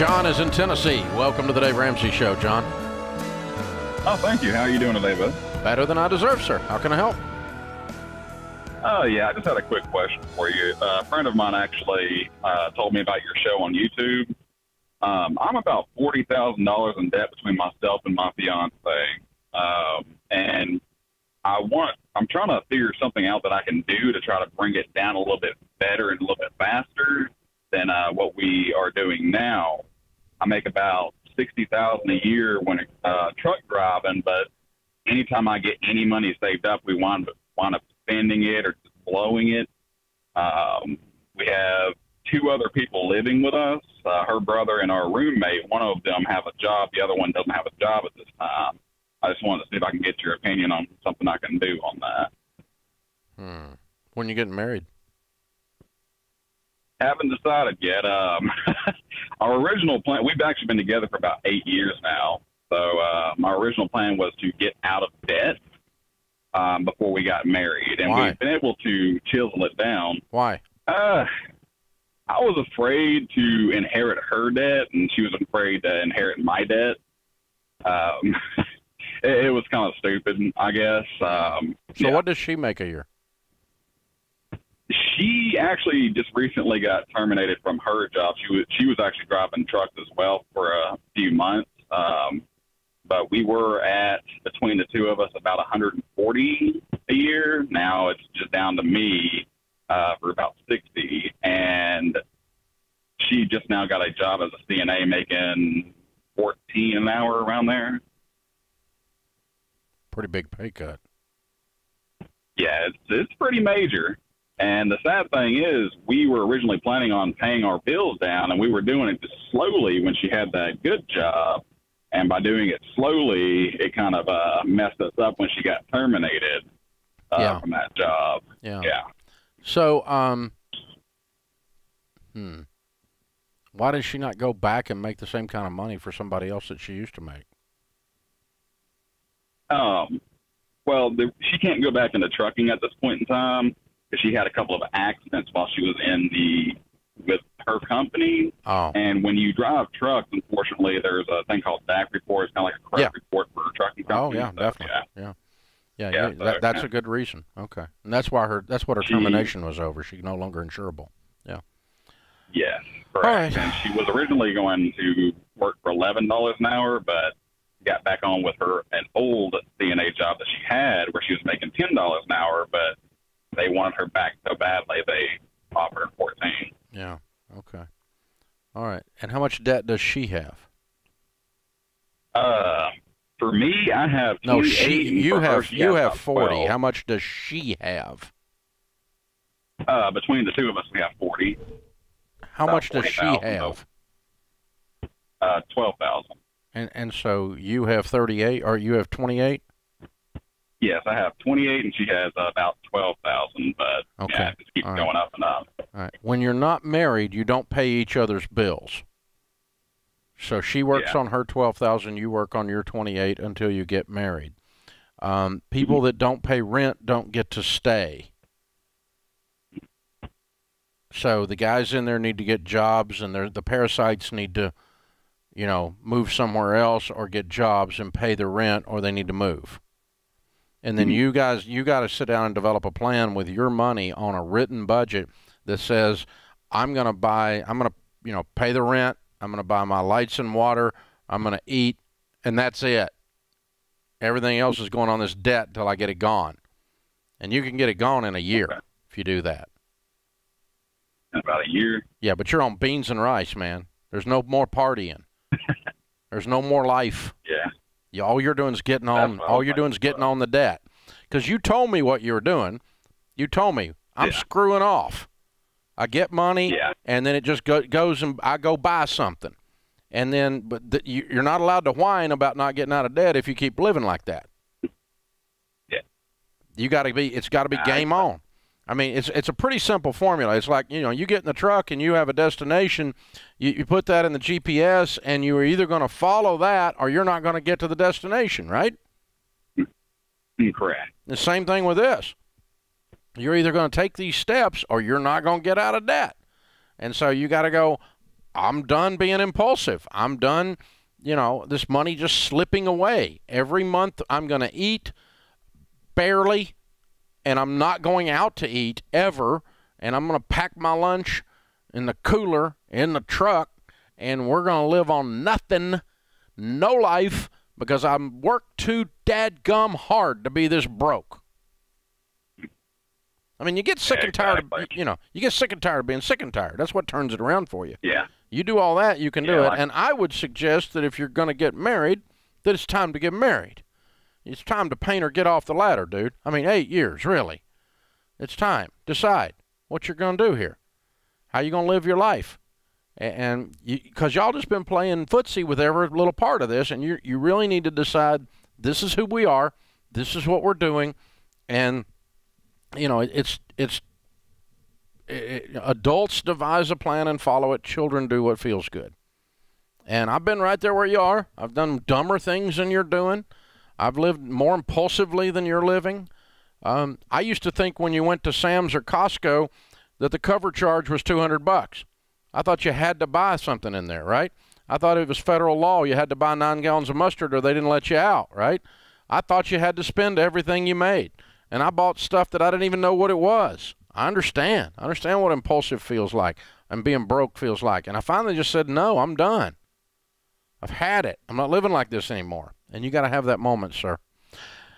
John is in Tennessee. Welcome to the Dave Ramsey Show, John. Oh, thank you. How are you doing today, bud? Better than I deserve, sir. How can I help? Oh, yeah. I just had a quick question for you. A friend of mine actually told me about your show on YouTube. I'm about $40,000 in debt between myself and my fiancée. And I'm trying to figure something out that I can do to try to bring it down a little bit better and a little bit faster than what we are doing now. I make about $60,000 a year when truck driving, but anytime I get any money saved up, we wind up spending it or just blowing it. We have two other people living with us, her brother and our roommate. One of them have a job. The other one doesn't have a job at this time. I just wanted to see if I can get your opinion on something I can do on that. When you getting married? Haven't decided yet. Our original plan, we've actually been together for about 8 years now. So my original plan was to get out of debt before we got married. And we've been able to chisel it down. Why? I was afraid to inherit her debt, and she was afraid to inherit my debt. It was kind of stupid, I guess. So what does she make a year? She actually just recently got terminated from her job. She was actually driving trucks as well for a few months. But we were at, between the two of us, about 140 a year. Now it's just down to me for about 60. And she just now got a job as a CNA making $14 an hour around there. Pretty big pay cut. Yeah, it's pretty major. And the sad thing is, we were originally planning on paying our bills down, and we were doing it just slowly when she had that good job. And by doing it slowly, it kind of messed us up when she got terminated from that job. Yeah. Yeah. So, why does she not go back and make the same kind of money for somebody else that she used to make? Well, she can't go back into trucking at this point in time because she had a couple of accidents while she was with her company. Oh. And when you drive trucks, unfortunately, there's a thing called DAC report. It's kind of like a credit report for a trucking company. Oh, yeah, definitely. Yeah. So, that's a good reason. Okay. And that's what her termination was over. She's no longer insurable. Yeah. Yes, correct. All right. And she was originally going to work for $11 an hour, but got back on with an old CNA job that she had where she was making $10 an hour, but they wanted her back so badly they offered her 14. Yeah. Okay. All right. And how much debt does she have? For me, I have 28. No, you have 40. 12. How much does she have? Between the two of us, we have 40. How much does she have? 12,000. And so you have 38, or you have 28? Yes, I have 28, and she has about 12,000. But yeah, it just keeps going up and up. All right. When you're not married, you don't pay each other's bills. So she works on her 12,000, you work on your 28 until you get married. People that don't pay rent don't get to stay. So the guys in there need to get jobs, and the parasites need to, move somewhere else or get jobs and pay the rent, or they need to move. And then you got to sit down and develop a plan with your money on a written budget that says, I'm going to pay the rent, I'm going to buy my lights and water, I'm going to eat, and that's it. Everything else is going on this debt until I get it gone. And you can get it gone in a year if you do that. In about a year? Yeah, but you're on beans and rice, man. There's no more partying. There's no more life. Yeah. All you're doing is getting on. All you're doing is getting on the debt. Because you told me what you were doing. You told me I'm screwing off. I get money, and then it just goes and I go buy something, and then you're not allowed to whine about not getting out of debt if you keep living like that. Yeah. It's got to be game on. I mean, it's a pretty simple formula. It's like, you get in the truck and you have a destination, you put that in the GPS, and you are either going to follow that or you're not going to get to the destination, right? Correct. The same thing with this. You're either going to take these steps or you're not going to get out of debt. And so you got to go, I'm done being impulsive. I'm done, this money just slipping away. Every month I'm going to eat barely, and I'm not going out to eat ever, and I'm going to pack my lunch in the cooler in the truck, and we're going to live on nothing, no life, because I'm worked too dadgum hard to be this broke. I mean, you get sick and tired of, you get sick and tired of being sick and tired. That's what turns it around for you. Yeah. You do all that, you can do it. And I would suggest that if you're going to get married, that it's time to get married. It's time to paint or get off the ladder, dude. I mean, 8 years, really. It's time. Decide what you're going to do here. How you going to live your life. And because y'all just been playing footsie with every little part of this, and you really need to decide, this is who we are, this is what we're doing, and adults devise a plan and follow it. Children do what feels good. And I've been right there where you are. I've done dumber things than you're doing. I've lived more impulsively than you're living. I used to think when you went to Sam's or Costco that the cover charge was $200. I thought you had to buy something in there, right? I thought it was federal law. You had to buy 9 gallons of mustard or they didn't let you out, right? I thought you had to spend everything you made. And I bought stuff that I didn't even know what it was. I understand. I understand what impulsive feels like and being broke feels like. And I finally just said, no, I'm done. I've had it. I'm not living like this anymore. And you got to have that moment, sir.